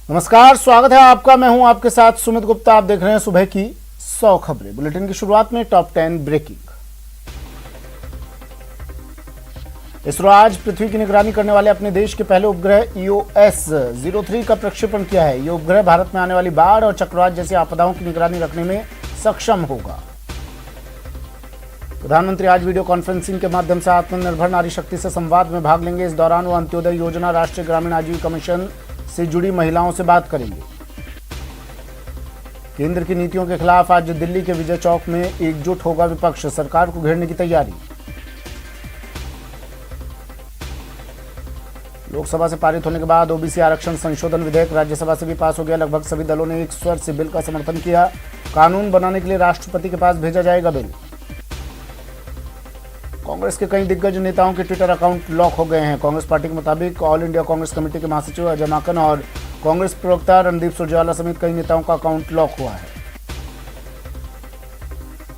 नमस्कार, स्वागत है आपका। मैं हूं आपके साथ सुमित गुप्ता। आप देख रहे हैं सुबह की 100 खबरें। बुलेटिन की शुरुआत में टॉप 10 ब्रेकिंग। इसरो आज पृथ्वी की निगरानी करने वाले अपने देश के पहले उपग्रह EOS-03 का प्रक्षेपण किया है। यह उपग्रह भारत में आने वाली बाढ़ और चक्रवात जैसी आपदाओं की निगरानी रखने में सक्षम होगा। प्रधानमंत्री आज वीडियो कॉन्फ्रेंसिंग के माध्यम से आत्मनिर्भर नारी शक्ति से संवाद में भाग लेंगे। इस दौरान वो अंत्योदय योजना, राष्ट्रीय ग्रामीण आजीविका मिशन से जुड़ी महिलाओं से बात करेंगे। केंद्र की नीतियों के खिलाफ आज दिल्ली के विजय चौक में एकजुट होगा विपक्ष, सरकार को घेरने की तैयारी। लोकसभा से पारित होने के बाद ओबीसी आरक्षण संशोधन विधेयक राज्यसभा से भी पास हो गया। लगभग सभी दलों ने एक स्वर से बिल का समर्थन किया। कानून बनाने के लिए राष्ट्रपति के पास भेजा जाएगा बिल। कांग्रेस के कई दिग्गज नेताओं के ट्विटर अकाउंट लॉक हो गए हैं। कांग्रेस पार्टी के मुताबिक ऑल इंडिया कांग्रेस कमेटी के महासचिव अजय माकन और कांग्रेस प्रवक्ता रणदीप सुरजेवाला समेत कई नेताओं का अकाउंट लॉक हुआ है।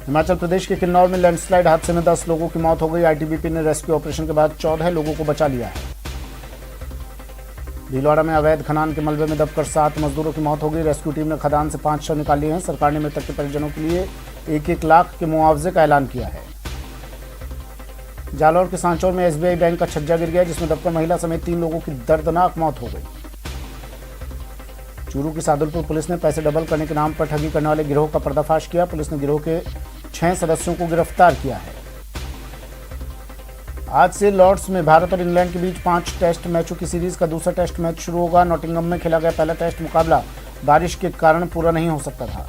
हिमाचल प्रदेश के किन्नौर में लैंडस्लाइड हादसे में 10 लोगों की मौत हो गई। आईटीबीपी ने रेस्क्यू ऑपरेशन के बाद 14 लोगों को बचा लिया है। भीलवाड़ा में अवैध खदान के मलबे में दबकर 7 मजदूरों की मौत हो गई। रेस्क्यू टीम ने खदान से 5 शव निकाले हैं। सरकार ने मृतक के परिजनों के लिए 1-1 लाख के मुआवजे का ऐलान किया है। जालौर के सांचौर में एसबीआई बैंक का छज्जा गिर गया, जिसमें दबकर महिला समेत 3 लोगों की दर्दनाक मौत हो गई। चूरू की सादुलपुर पुलिस ने पैसे डबल करने के नाम पर ठगी करने वाले गिरोह का पर्दाफाश किया। पुलिस ने गिरोह के 6 सदस्यों को गिरफ्तार किया है। आज से लॉर्ड्स में भारत और इंग्लैंड के बीच 5 टेस्ट मैचों की सीरीज का दूसरा टेस्ट मैच शुरू होगा। नॉटिंघम में खेला गया पहला टेस्ट मुकाबला बारिश के कारण पूरा नहीं हो सकता था।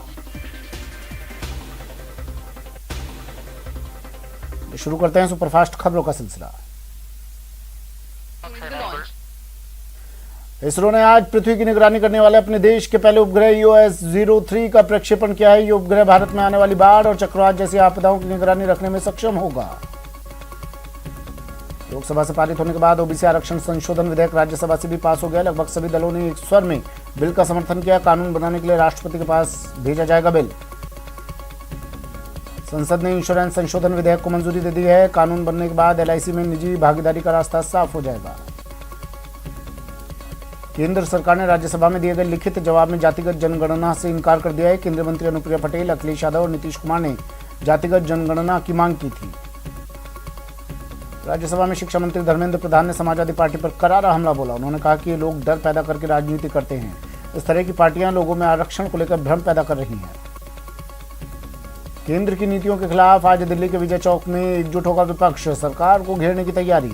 शुरू करते हैं सुपरफास्ट खबरों का सिलसिला। इसरो ने आज पृथ्वी की निगरानी करने वाले अपने देश के पहले उपग्रह EOS-03 का प्रक्षेपण किया है। ये उपग्रह भारत में आने वाली बाढ़ और चक्रवात जैसी आपदाओं की निगरानी रखने में सक्षम होगा। लोकसभा से पारित होने के बाद ओबीसी आरक्षण संशोधन विधेयक राज्यसभा से भी पास हो गया। लगभग सभी दलों ने एक स्वर में बिल का समर्थन किया। कानून बनाने के लिए राष्ट्रपति के पास भेजा जाएगा बिल। संसद ने इंश्योरेंस संशोधन विधेयक को मंजूरी दे दी है। कानून बनने के बाद एलआईसी में निजी भागीदारी का रास्ता साफ हो जाएगा। केंद्र सरकार ने राज्यसभा में दिए गए लिखित जवाब में जातिगत जनगणना से इनकार कर दिया है। केंद्रीय मंत्री अनुप्रिया पटेल, अखिलेश यादव और नीतीश कुमार ने जातिगत जनगणना की मांग की थी। राज्यसभा में शिक्षा मंत्री धर्मेंद्र प्रधान ने समाजवादी पार्टी पर करारा हमला बोला। उन्होंने कहा कि ये लोग डर पैदा करके राजनीति करते हैं। इस तरह की पार्टियां लोगों में आरक्षण को लेकर भ्रम पैदा कर रही हैं। केंद्र की नीतियों के खिलाफ आज दिल्ली के विजय चौक में एकजुट होगा विपक्ष, सरकार को घेरने की तैयारी।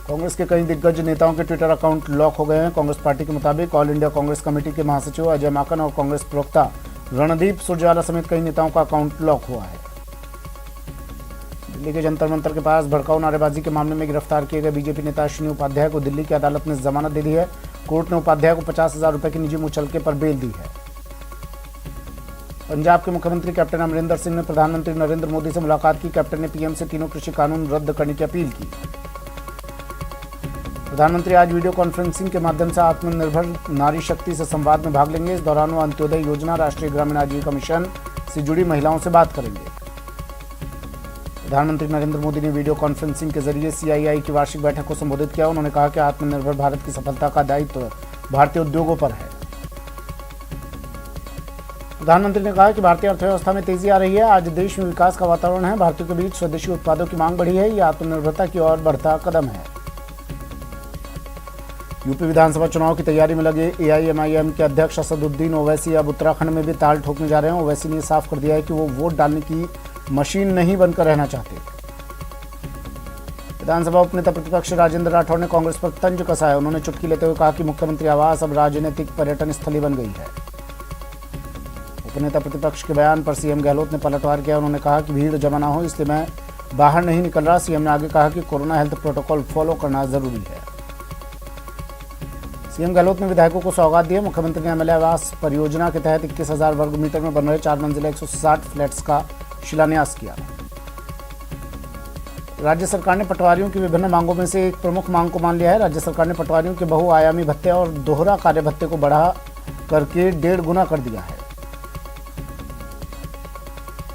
कांग्रेस के कई दिग्गज नेताओं के ट्विटर अकाउंट लॉक हो गए हैं। कांग्रेस पार्टी के मुताबिक ऑल इंडिया कांग्रेस कमेटी के महासचिव अजय माकन और कांग्रेस प्रवक्ता रणदीप सुरजेवाला समेत कई नेताओं का अकाउंट लॉक हुआ है। दिल्ली के जंतर मंतर के पास भड़काऊ नारेबाजी के मामले में गिरफ्तार किए गए बीजेपी नेता अश्विनी उपाध्याय को दिल्ली की अदालत ने जमानत दे दी है। कोर्ट ने उपाध्याय को 50,000 रुपए की निजी मुचलके पर बेल दी है। पंजाब के मुख्यमंत्री कैप्टन अमरिंदर सिंह ने प्रधानमंत्री नरेंद्र मोदी से मुलाकात की। कैप्टन ने पीएम से तीनों कृषि कानून रद्द करने की अपील की। प्रधानमंत्री आज वीडियो कॉन्फ्रेंसिंग के माध्यम से आत्मनिर्भर नारी शक्ति से संवाद में भाग लेंगे। इस दौरान वो अंत्योदय योजना, राष्ट्रीय ग्रामीण आजीविका मिशन से जुड़ी महिलाओं से बात करेंगे। प्रधानमंत्री नरेंद्र मोदी ने वीडियो कॉन्फ्रेंसिंग के जरिए CII की वार्षिक बैठक को संबोधित किया। उन्होंने कहा कि आत्मनिर्भर भारत की सफलता का दायित्व भारतीय उद्योगों पर है। प्रधानमंत्री ने कहा कि भारतीय अर्थव्यवस्था में तेजी आ रही है। आज देश में विकास का वातावरण है। भारतीयों के बीच स्वदेशी उत्पादों की मांग बढ़ी है। यह आत्मनिर्भरता की ओर बढ़ता कदम है। यूपी विधानसभा चुनाव की तैयारी में लगे AIMIM के अध्यक्ष असदुद्दीन ओवैसी अब उत्तराखंड में भी ताल ठोकने जा रहे हैं। ओवैसी ने साफ कर दिया है कि वो वोट डालने की मशीन नहीं बनकर रहना चाहते। विधानसभा उपनेता प्रतिपक्ष राजेंद्र राठौड़ ने कांग्रेस पर तंज कसा है। उन्होंने चुटकी लेते हुए कहा कि मुख्यमंत्री आवास अब राजनीतिक पर्यटन स्थली बन गई है। उपनेता प्रतिपक्ष के बयान पर सीएम गहलोत ने पलटवार किया। उन्होंने कहा कि भीड़ जमा ना हो इसलिए मैं बाहर नहीं निकल रहा। सीएम ने आगे कहा कि कोरोना हेल्थ प्रोटोकॉल फॉलो करना जरूरी है। सीएम गहलोत ने विधायकों को सौगात दी। मुख्यमंत्री ने एमएलए आवास परियोजना के तहत 21,000 वर्ग मीटर में बन रहे 4 मंजिला 160 फ्लैट्स का शिलान्यास किया। राज्य सरकार ने पटवारियों की विभिन्न मांगों में से एक प्रमुख मांग को मान लिया है। राज्य सरकार ने पटवारियों के बहुआयामी भत्ते और दोहरा कार्य भत्ते को बढ़ा करके 1.5 गुना कर दिया है।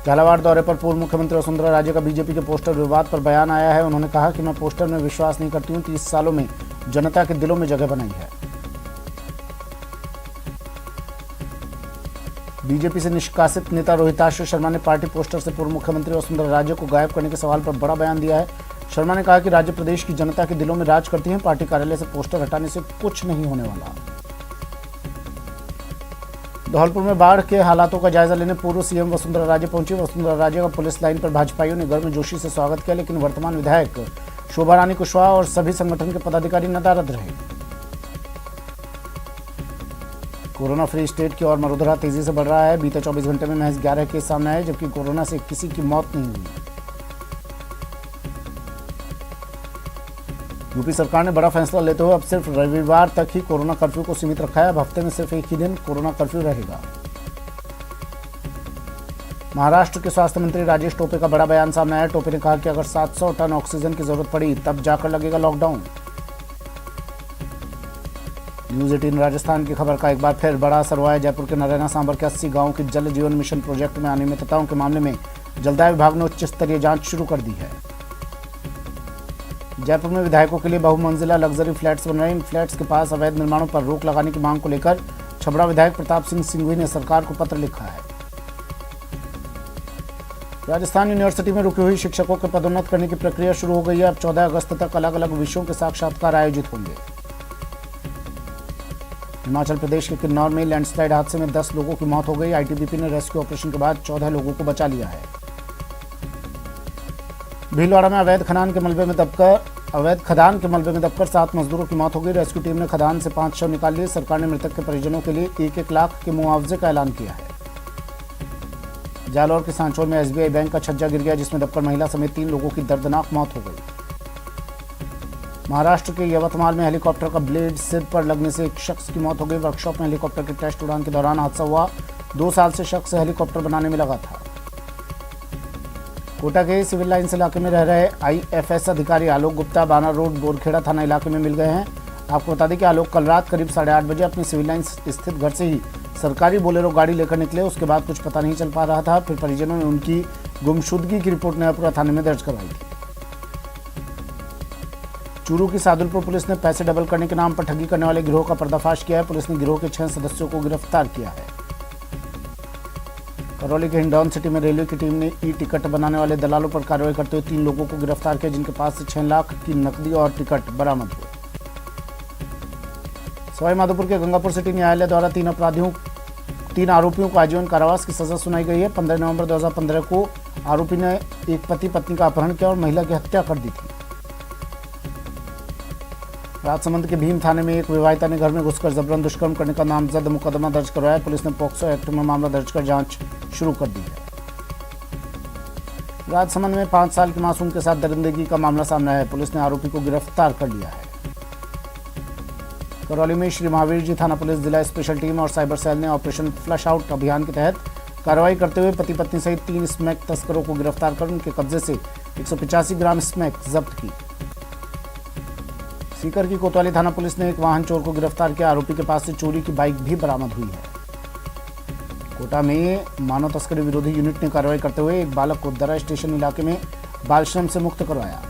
झालावाड़ दौरे पर पूर्व मुख्यमंत्री वसुंधरा राजे का बीजेपी के पोस्टर विवाद पर बयान आया है। उन्होंने कहा कि मैं पोस्टर में विश्वास नहीं करती हूँ। 30 सालों में जनता के दिलों में जगह बनाई है। बीजेपी से निष्कासित नेता रोहिताश्व शर्मा ने पार्टी पोस्टर से पूर्व मुख्यमंत्री वसुंधरा राजे को गायब करने के सवाल पर बड़ा बयान दिया है। शर्मा ने कहा कि राज्य प्रदेश की जनता के दिलों में राज करती है, पार्टी कार्यालय से पोस्टर हटाने से कुछ नहीं होने वाला। धौलपुर में बाढ़ के हालातों का जायजा लेने पूर्व सीएम वसुंधरा राजे पहुंची। वसुंधरा राजे का पुलिस लाइन पर भाजपाइयों ने गर्मजोशी से स्वागत किया, लेकिन वर्तमान विधायक शोभा रानी कुशवाहा और सभी संगठन के पदाधिकारी नदारद रहे। कोरोना फ्री स्टेट की ओर मरोधरा तेजी से बढ़ रहा है। बीते 24 घंटे में महज 11 केस सामने आए, जबकि कोरोना से किसी की मौत नहीं हुई। यूपी सरकार ने बड़ा फैसला लेते हुए अब सिर्फ रविवार तक ही कोरोना कर्फ्यू को सीमित रखा है। अब हफ्ते में सिर्फ एक ही दिन कोरोना कर्फ्यू रहेगा। महाराष्ट्र के स्वास्थ्य मंत्री राजेश टोपे का बड़ा बयान सामने आया। टोपे ने कहा कि अगर 700 टन ऑक्सीजन की जरूरत पड़ी तब जाकर लगेगा लॉकडाउन। न्यूज 18 राजस्थान की खबर का एक बार फिर बड़ा असर हुआ है। जयपुर के नरैना सांबर के 80 गांवों की जल जीवन मिशन प्रोजेक्ट में अनियमितताओं के मामले में जलदाय विभाग ने उच्च स्तरीय जांच शुरू कर दी है। जयपुर में विधायकों के लिए बहुमंजिला लग्जरी फ्लैट्स बन रहे हैं। इन फ्लैट्स के पास अवैध निर्माणों पर रोक लगाने की मांग को लेकर छबड़ा विधायक प्रताप सिंह सिंघवी ने सरकार को पत्र लिखा है। राजस्थान यूनिवर्सिटी में रुकी हुई शिक्षकों के पदोन्नत करने की प्रक्रिया शुरू हो गई है। अब 14 अगस्त तक अलग अलग विषयों के साक्षात्कार आयोजित होंगे। हिमाचल प्रदेश के किन्नौर में लैंडस्लाइड हादसे में 10 लोगों की मौत हो गई। आईटीबीपी ने रेस्क्यू ऑपरेशन के बाद 14 लोगों को बचा लिया है। भीलवाड़ा में अवैध खदान के मलबे में दबकर 7 मजदूरों की मौत हो गई। रेस्क्यू टीम ने खदान से 5 शव निकाल लिए। सरकार ने मृतक के परिजनों के लिए 1-1 लाख के मुआवजे का ऐलान किया है। जालौर के सांचौर में एसबीआई बैंक का छज्जा गिर गया, जिसमें दबकर महिला समेत 3 लोगों की दर्दनाक मौत हो गई। महाराष्ट्र के यवतमाल में हेलीकॉप्टर का ब्लेड सिर पर लगने से एक शख्स की मौत हो गई। वर्कशॉप में हेलीकॉप्टर के टेस्ट उड़ान के दौरान हादसा हुआ। 2 साल से शख्स हेलीकॉप्टर बनाने में लगा था। कोटा के सिविल लाइन्स इलाके में रह रहे आईएफएस अधिकारी आलोक गुप्ता बाना रोड बोरखेड़ा थाना इलाके में मिल गए हैं। आपको बता दें कि आलोक कल रात करीब 8:30 बजे अपने सिविल लाइन्स स्थित घर से ही सरकारी बोलेरो गाड़ी लेकर निकले। उसके बाद कुछ पता नहीं चल पा रहा था। फिर परिजनों ने उनकी गुमशुदगी की रिपोर्ट नयापुरा थाने में दर्ज करवाई थी। चूरू की सादुलपुर पुलिस ने पैसे डबल करने के नाम पर ठगी करने वाले गिरोह का पर्दाफाश किया है। पुलिस ने गिरोह के 6 सदस्यों को गिरफ्तार किया है। करौली के हिंडौन सिटी में रेलवे की टीम ने ई टिकट बनाने वाले दलालों पर कार्रवाई करते हुए 3 लोगों को गिरफ्तार किया, जिनके पास से 6 लाख की नकदी और टिकट बरामद हुए। सवाई माधोपुर के गंगापुर सिटी न्यायालय द्वारा 3 आरोपियों को आजीवन कारावास की सजा सुनाई गई है। 15 नवंबर 2015 को आरोपी ने एक पति पत्नी का अपहरण किया और महिला की हत्या कर दी थी। राजसमंद के भीम थाने में एक विवाहिता ने घर में घुसकर जबरन दुष्कर्म करने का नामजद मुकदमा दर्ज करवाया। पुलिस ने पॉक्सो एक्ट में मामला दर्ज कर जांच शुरू कर दी है। राजसमंद में 5 साल की मासूम के साथ दरिंदगी का मामला सामने आया है। पुलिस ने आरोपी को गिरफ्तार कर लिया है। करौली में श्री महावीर जी थाना पुलिस, जिला स्पेशल टीम और साइबर सेल ने ऑपरेशन फ्लश आउट अभियान के तहत कार्रवाई करते हुए पति पत्नी सहित 3 स्मैक तस्करों को गिरफ्तार कर उनके कब्जे से 185 ग्राम स्मैक जब्त की। सीकर की कोतवाली थाना पुलिस ने एक वाहन चोर को गिरफ्तार किया। आरोपी के पास से चोरी की बाइक भी बरामद हुई है। कोटा में मानव तस्करी विरोधी यूनिट ने कार्रवाई करते हुए एक बालक को दरा स्टेशन इलाके में बाल श्रम से मुक्त करवाया।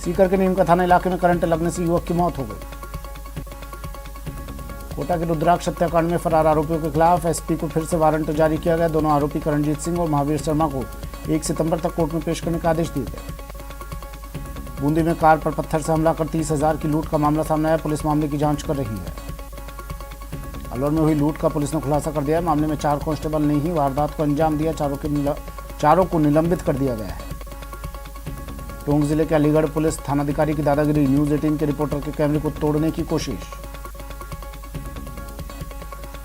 सीकर के नीमका थाना इलाके में करंट लगने से युवक की मौत हो गई। कोटा के रुद्राक्ष हत्याकांड में फरार आरोपियों के खिलाफ एसपी को फिर से वारंट जारी किया गया। दोनों आरोपी करणजीत सिंह और महावीर शर्मा को 1 सितंबर तक कोर्ट में पेश करने का आदेश दिए गए। बूंदी में कार पर पत्थर से हमला कर 30,000 की लूट का मामला सामने आया। पुलिस मामले की जांच कर रही है। अलवर में हुई लूट का पुलिस ने खुलासा कर दिया है। मामले में 4 कांस्टेबल ने ही वारदात को अंजाम दिया। चारों को निलंबित कर दिया गया है। टोंक जिले के अलीगढ़ पुलिस थानाधिकारी की दादागिरी, न्यूज 18 के रिपोर्टर के कैमरे को तोड़ने की कोशिश।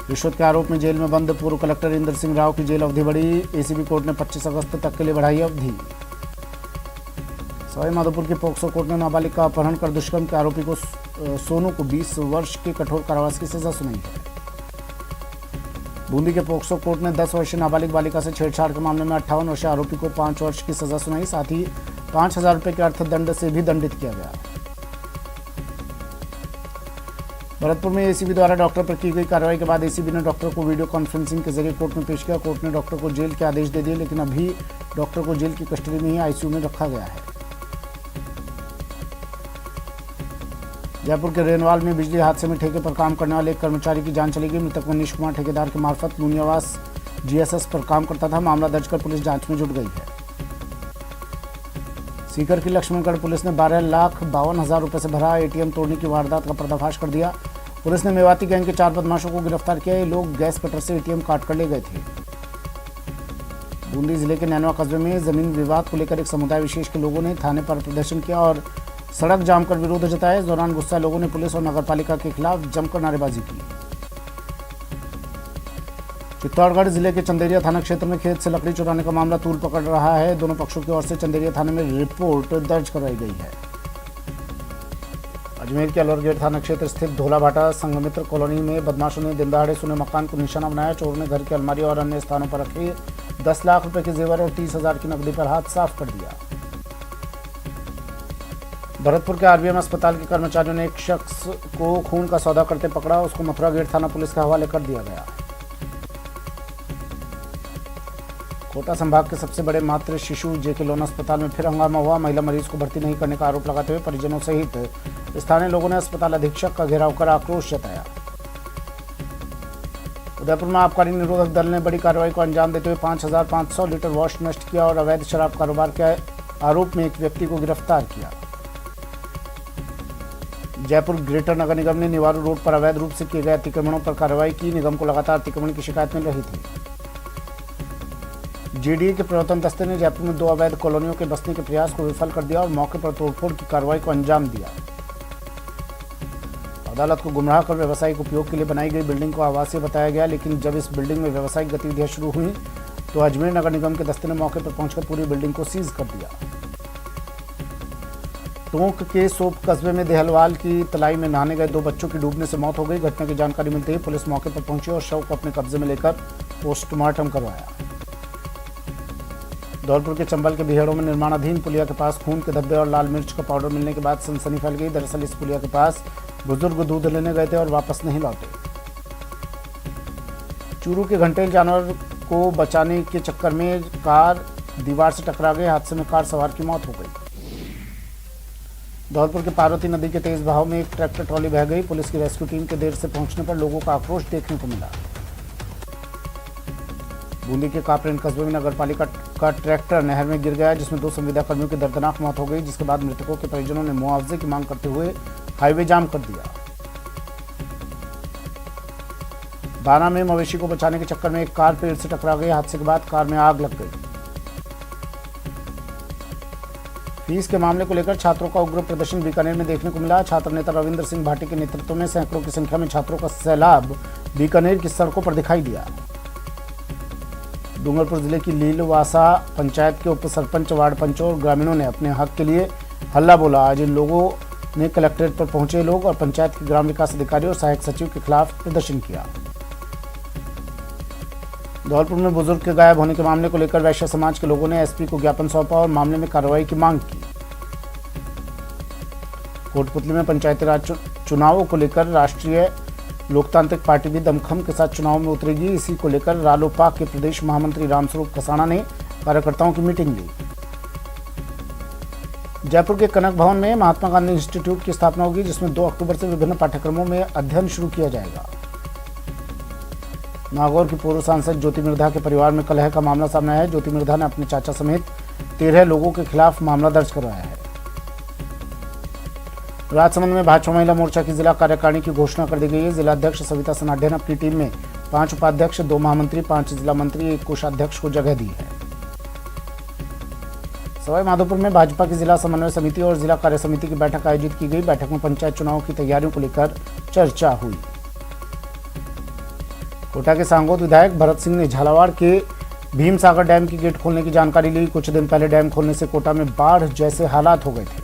रिश्वत के आरोप में जेल में बंद पूर्व कलेक्टर इंद्र सिंह राव की जेल अवधि बढ़ी। एसीबी कोर्ट ने 25 अगस्त तक के लिए बढ़ाई अवधि। सवाई माधोपुर की पोक्सो कोर्ट ने नाबालिग का अपहरण कर दुष्कर्म के आरोपी को सोनू को 20 वर्ष के कठोर कारावास की सजा सुनाई है। बूंदी के पोक्सो कोर्ट ने 10 वर्षीय नाबालिग बालिका से छेड़छाड़ के मामले में 58 वर्षीय आरोपी को 5 वर्ष की सजा सुनाई। साथ ही 5,000 रुपये के अर्थदंड से भी दंडित किया गया। भरतपुर में एसीबी द्वारा डॉक्टर पर की गई कार्रवाई के बाद एसीबी ने डॉक्टर को वीडियो कॉन्फ्रेंसिंग के जरिए कोर्ट में पेश किया। कोर्ट ने डॉक्टर को जेल के आदेश दे दिए, लेकिन अभी डॉक्टर को जेल की कस्टडी में ही आईसीयू में रखा गया है। जयपुर के रेनवाल में बिजली हादसे में ठेके पर काम करने वाले एक कर्मचारी की जान चली गई। मृतक मनीष कुमार ठेकेदार के मार्फत लूनी आवास जीएसएस पर काम करता था। मामला दर्ज कर पुलिस जांच में जुट गई है। सीकर की लक्ष्मणगढ़ पुलिस ने 12,52,000 रुपए से भरा एटीएम तोड़ने की वारदात का पर्दाफाश कर दिया। पुलिस ने मेवाती गैंग के 4 बदमाशों को गिरफ्तार किया। ये लोग गैस कटर से एटीएम काट कर ले गए थे। बूंदी जिले के नैनवा कस्बे में जमीन विवाद को लेकर एक समुदाय विशेष के लोगों ने थाने पर प्रदर्शन किया और सड़क जाम कर विरोध जताया। इस दौरान गुस्सा लोगों ने पुलिस और नगरपालिका के खिलाफ जमकर नारेबाजी की। चित्तौड़गढ़ जिले के चंदेरिया थाना क्षेत्र में खेत से लकड़ी चुराने का मामला तूल पकड़ रहा है। दोनों पक्षों की ओर से चंदेरिया थाने में रिपोर्ट दर्ज करवाई गई है। अजमेर के अलवर गेट थाना क्षेत्र स्थित धोलाभाटा संघमित्र कॉलोनी में बदमाशों ने दिन दहाड़े सुने मकान को निशाना बनाया। चोरों ने घर की अलमारी और अन्य स्थानों पर रखे 10 लाख रुपए के जेवर और 30,000 की नकदी पर हाथ साफ कर दिया। भरतपुर के आरबीएम अस्पताल के कर्मचारियों ने एक शख्स को खून का सौदा करते पकड़ा। उसको मथुरा गेट थाना पुलिस के हवाले कर दिया गया। कोटा संभाग के सबसे बड़े मातृ शिशु जेके लोन अस्पताल में फिर हंगामा हुआ। महिला मरीज को भर्ती नहीं करने का आरोप लगाते हुए परिजनों सहित स्थानीय लोगों ने अस्पताल अधीक्षक का घेराव कर आक्रोश जताया। उदयपुर में आबकारी निरोधक दल ने बड़ी कार्रवाई को अंजाम देते हुए 5,500 लीटर वॉश नष्ट किया और अवैध शराब कारोबार के आरोप में एक व्यक्ति को गिरफ्तार किया। जयपुर ग्रेटर नगर निगम ने निवारू रोड पर अवैध रूप से किए गए अतिक्रमणों पर कार्रवाई की। निगम को लगातार अतिक्रमण की शिकायत मिल रही थी। जेडीए के प्रवर्तन दस्ते ने जयपुर में 2 अवैध कॉलोनियों के बसने के प्रयास को विफल कर दिया और मौके पर तोड़फोड़ की कार्रवाई को अंजाम दिया। अदालत को गुमराह कर व्यावसायिक उपयोग के लिए बनाई गई बिल्डिंग को आवासीय बताया गया, लेकिन जब इस बिल्डिंग में व्यावसायिक गतिविधियां शुरू हुई तो अजमेर नगर निगम के दस्ते ने मौके पर पहुंचकर पूरी बिल्डिंग को सीज कर दिया। टोंक के सोप कस्बे में देहलवाल की तलाई में नहाने गए 2 बच्चों की डूबने से मौत हो गई। घटना की जानकारी मिलते ही पुलिस मौके पर पहुंची और शव को अपने कब्जे में लेकर पोस्टमार्टम करवाया। धौलपुर के चंबल के बिहेड़ों में निर्माणाधीन पुलिया के पास खून के धब्बे और लाल मिर्च का पाउडर मिलने के बाद सनसनी फैल गई। दरअसल इस पुलिया के पास बुजुर्ग दूध लेने गए थे और वापस नहीं लौटे। चूरू के घंटे जानवर को बचाने के चक्कर में कार दीवार से टकरा गई। हादसे में कार सवार की मौत हो गई। धौलपुर के पार्वती नदी के तेज बहाव में एक ट्रैक्टर ट्रॉली बह गई। पुलिस की रेस्क्यू टीम के देर से पहुंचने पर लोगों का आक्रोश देखने को मिला। बूंदी के कापरेन कस्बे में नगरपालिका का ट्रैक्टर नहर में गिर गया, जिसमें 2 संविदा कर्मियों की दर्दनाक मौत हो गई, जिसके बाद मृतकों के परिजनों ने मुआवजे की मांग करते हुए हाईवे जाम कर दिया। बारा में मवेशी को बचाने के चक्कर में एक कार पेड़ से टकरा गई। हादसे के बाद कार में आग लग गई। फीस के मामले को लेकर छात्रों का उग्र प्रदर्शन बीकानेर में देखने को मिला। छात्र नेता रविंद्र सिंह भाटी के नेतृत्व में सैकड़ों की संख्या में छात्रों का सैलाब बीकानेर की सड़कों पर दिखाई दिया। डूंगरपुर जिले की लीलवासा पंचायत के उप सरपंच, वार्ड पंचों और ग्रामीणों ने अपने हक के लिए हल्ला बोला। आज इन लोगों ने कलेक्ट्रेट पर पहुंचे लोग और पंचायत के ग्राम विकास अधिकारी और सहायक सचिव के खिलाफ प्रदर्शन किया। धौलपुर में बुजुर्ग के गायब होने के मामले को लेकर वैश्य समाज के लोगों ने एसपी को ज्ञापन सौंपा और मामले में कार्रवाई की मांग की। कोटपुतली में पंचायती राज चुनावों को लेकर राष्ट्रीय लोकतांत्रिक पार्टी भी दमखम के साथ चुनाव में उतरेगी। इसी को लेकर रालोपा के प्रदेश महामंत्री रामस्वरूप कसाना ने कार्यकर्ताओं की मीटिंग ली। जयपुर के कनक भवन में महात्मा गांधी इंस्टीट्यूट की स्थापना होगी, जिसमें 2 अक्टूबर से विभिन्न पाठ्यक्रमों में अध्ययन शुरू किया जाएगा। नागौर की पूर्व सांसद ज्योति मिर्धा के परिवार में कलह का मामला सामने आया है। ज्योति मिर्धा ने अपने चाचा समेत 13 लोगों के खिलाफ मामला दर्ज करवाया है। राजसमंद में भाजपा महिला मोर्चा की जिला कार्यकारिणी की घोषणा कर दी गई है। जिला अध्यक्ष सविता सनाढ्य ने अपनी टीम में 5 उपाध्यक्ष, 2 महामंत्री, 5 जिला मंत्री, 1 कोषाध्यक्ष को जगह दी है। सवाई माधोपुर में भाजपा की जिला समन्वय समिति और जिला कार्य समिति की बैठक आयोजित की गई। बैठक में पंचायत चुनाव की तैयारियों को लेकर चर्चा हुई। कोटा के सांगोद विधायक भरत सिंह ने झालावाड़ के भीमसागर डैम की गेट खोलने की जानकारी ली। कुछ दिन पहले डैम खोलने से कोटा में बाढ़ जैसे हालात हो गए थे।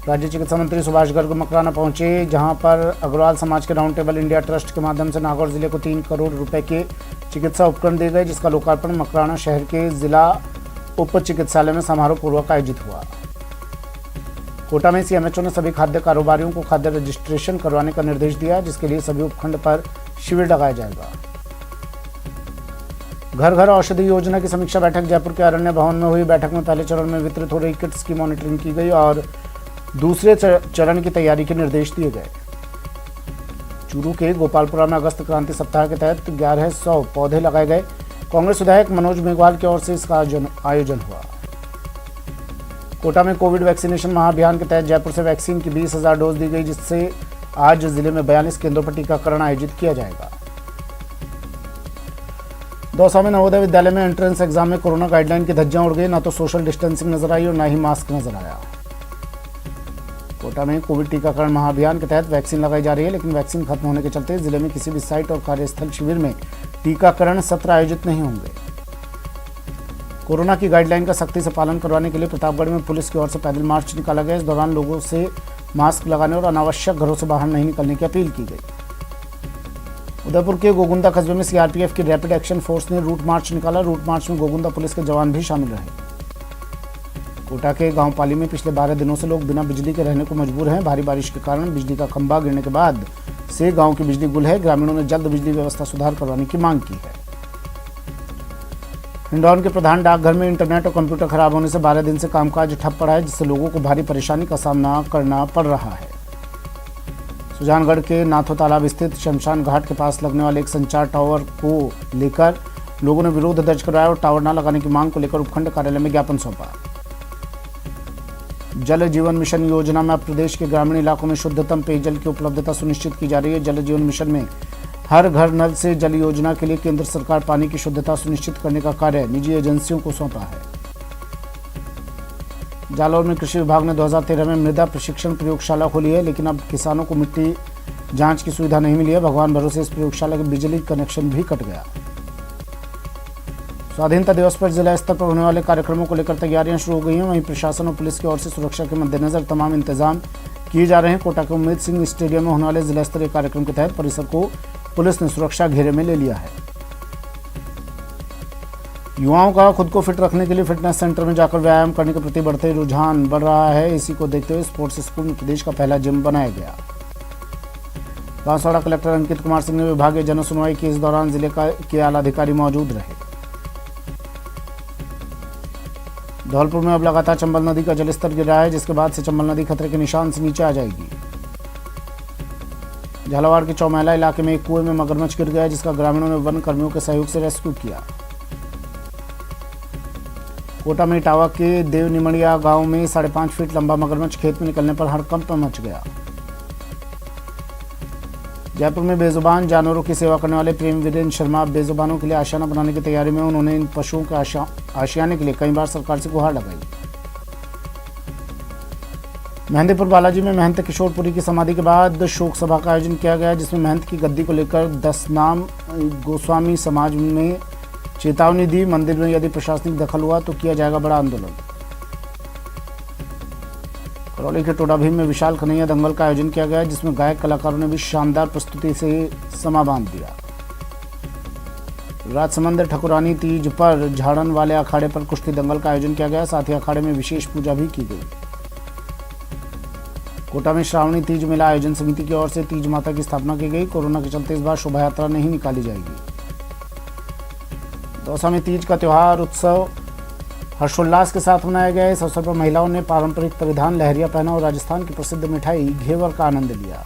राज्य चिकित्सा मंत्री सुभाष गर्ग मकराना पहुंचे, जहां पर अग्रवाल समाज के राउंड टेबल इंडिया ट्रस्ट के माध्यम से नागौर जिले को 3 करोड़ रुपए के चिकित्सा उपकरण दिए गए, जिसका लोकार्पण मकराना शहर के जिला उप चिकित्सालय में समारोह पूर्वक आयोजित हुआ। कोटा में सीएमएचओ ने सभी खाद्य कारोबारियों को खाद्य रजिस्ट्रेशन करवाने का निर्देश दिया, जिसके लिए सभी उपखंड पर शिविर लगाया जाएगा। घर घर औषधि योजना की समीक्षा बैठक जयपुर के अरण्य भवन में हुई। बैठक में पहले चरण में वितरित हो रही किट्स की मॉनिटरिंग की गई और दूसरे चरण की तैयारी के निर्देश दिए गए। चूरू के गोपालपुरा में अगस्त क्रांति सप्ताह के तहत 1100 पौधे लगाए गए। कांग्रेस विधायक मनोज मेघवाल की ओर से इसका आयोजन हुआ। कोटा में कोविड वैक्सीनेशन महाअभियान के तहत जयपुर से वैक्सीन की 20,000 डोज दी गई, जिससे आज जिले में 42 केंद्रों पर टीकाकरण आयोजित किया जाएगा। दौसा में नवोदय विद्यालय में एंट्रेंस एग्जाम में कोरोना गाइडलाइन की धज्जियां उड़ गई। न तो सोशल डिस्टेंसिंग नजर आई और न ही मास्क नजर आया। कोटा में कोविड टीकाकरण महाअभियान के तहत वैक्सीन लगाई जा रही है, लेकिन वैक्सीन खत्म होने के चलते जिले में किसी भी साइट और कार्यस्थल शिविर में टीकाकरण सत्र आयोजित नहीं होंगे। कोरोना की गाइडलाइन का सख्ती से पालन करवाने के लिए प्रतापगढ़ में पुलिस की ओर से पैदल मार्च निकाला गया। इस दौरान लोगों से मास्क लगाने और अनावश्यक घरों से बाहर नहीं निकलने की अपील की गई। उदयपुर के गोगुंदा कस्बे में सीआरपीएफ की रैपिड एक्शन फोर्स ने रूट मार्च निकाला। रूट मार्च में गोगुंदा पुलिस के जवान भी शामिल रहे। कोटा के गांव पाली में पिछले 12 दिनों से लोग बिना बिजली के रहने को मजबूर हैं। भारी बारिश के कारण बिजली का खंभा गिरने के बाद से गांव की बिजली गुल है। ग्रामीणों ने जल्द बिजली व्यवस्था सुधार करवाने की मांग की है। हिंडौन के प्रधान डाकघर में इंटरनेट और कंप्यूटर खराब होने से 12 दिन से कामकाज ठप पड़ा है, जिससे लोगों को भारी परेशानी का सामना करना पड़ रहा है। सुजानगढ़ के नाथो तालाब स्थित शमशान घाट के पास लगने वाले एक संचार टावर को लेकर लोगों ने विरोध दर्ज कराया और टावर न लगाने की मांग को लेकर उपखंड कार्यालय में ज्ञापन सौंपा। जल जीवन मिशन योजना में अब प्रदेश के ग्रामीण इलाकों में शुद्धतम पेयजल की उपलब्धता सुनिश्चित की जा रही है। जल जीवन मिशन में हर घर नल से जल योजना के लिए केंद्र सरकार पानी की शुद्धता सुनिश्चित करने का कार्य निजी एजेंसियों को सौंपा है। जालौर में कृषि विभाग ने 2013 में मृदा प्रशिक्षण प्रयोगशाला खोली है, लेकिन अब किसानों को मिट्टी जांच की सुविधा नहीं मिली है। भगवान भरोसे इस प्रयोगशाला के बिजली कनेक्शन भी कट गया। स्वाधीनता दिवस पर जिला स्तर पर होने वाले कार्यक्रमों को लेकर तैयारियां शुरू हो गई हैं। वहीं प्रशासन और पुलिस की ओर से सुरक्षा के मद्देनजर तमाम इंतजाम किए जा रहे हैं। कोटा के उम्मेद सिंह स्टेडियम में होने वाले जिला स्तरीय कार्यक्रम के तहत परिसर को पुलिस ने सुरक्षा घेरे में ले लिया है। युवाओं का खुद को फिट रखने के लिए फिटनेस सेंटर में जाकर व्यायाम करने के प्रति बढ़ते रुझान बढ़ रहा है। इसी को देखते हुए स्पोर्ट्स स्कूल में प्रदेश का पहला जिम बनाया गया। बांसवाड़ा कलेक्टर अंकित कुमार सिंह ने विभागीय जन सुनवाई की। इस दौरान जिले के आला अधिकारी मौजूद रहे। धौलपुर में अब लगातार चंबल नदी का जलस्तर गिर रहा है, जिसके बाद से चंबल नदी खतरे के निशान से नीचे आ जाएगी। झालावाड़ के चौमैला इलाके में एक कुएं में मगरमच्छ गिर गया, जिसका ग्रामीणों ने वन कर्मियों के सहयोग से रेस्क्यू किया। कोटा में इटावा के देवनिमड़िया गांव में 5.5 फीट लंबा मगरमच्छ खेत में निकलने पर हड़कंप मच गया। जयपुर में बेजुबान जानवरों की सेवा करने वाले प्रेम वीरेंद्र शर्मा बेजुबानों के लिए आशियाना बनाने की तैयारी में। उन्होंने इन पशुओं के आशियाने के लिए कई बार सरकार से गुहार लगाई। मेहंदीपुर बालाजी में महंत किशोरपुरी की समाधि के बाद शोक सभा का आयोजन किया गया, जिसमें महंत की गद्दी को लेकर 10 नाम गोस्वामी समाज में चेतावनी दी। मंदिर में यदि प्रशासनिक दखल हुआ तो किया जाएगा बड़ा आंदोलन। करौली के टोडाभीम में विशाल कन्हैया दंगल का आयोजन किया गया, जिसमें गायक कलाकारों ने भी शानदार प्रस्तुति से समा बांध दिया। राजसमंद ठकुरानी तीज पर झाड़न वाले अखाड़े पर कुश्ती दंगल का आयोजन किया गया, साथ ही अखाड़े में विशेष पूजा भी की गई। कोटा में श्रावणी तीज मेला आयोजन समिति की ओर से तीज माता की स्थापना की गई। कोरोना के चलते इस बार शोभा यात्रा नहीं निकाली जाएगी। दौसा में तीज का त्योहार उत्सव हर्षोल्लास के साथ मनाया गया। इस अवसर पर महिलाओं ने पारंपरिक परिधान लहरिया पहना और राजस्थान की प्रसिद्ध मिठाई घेवर का आनंद लिया।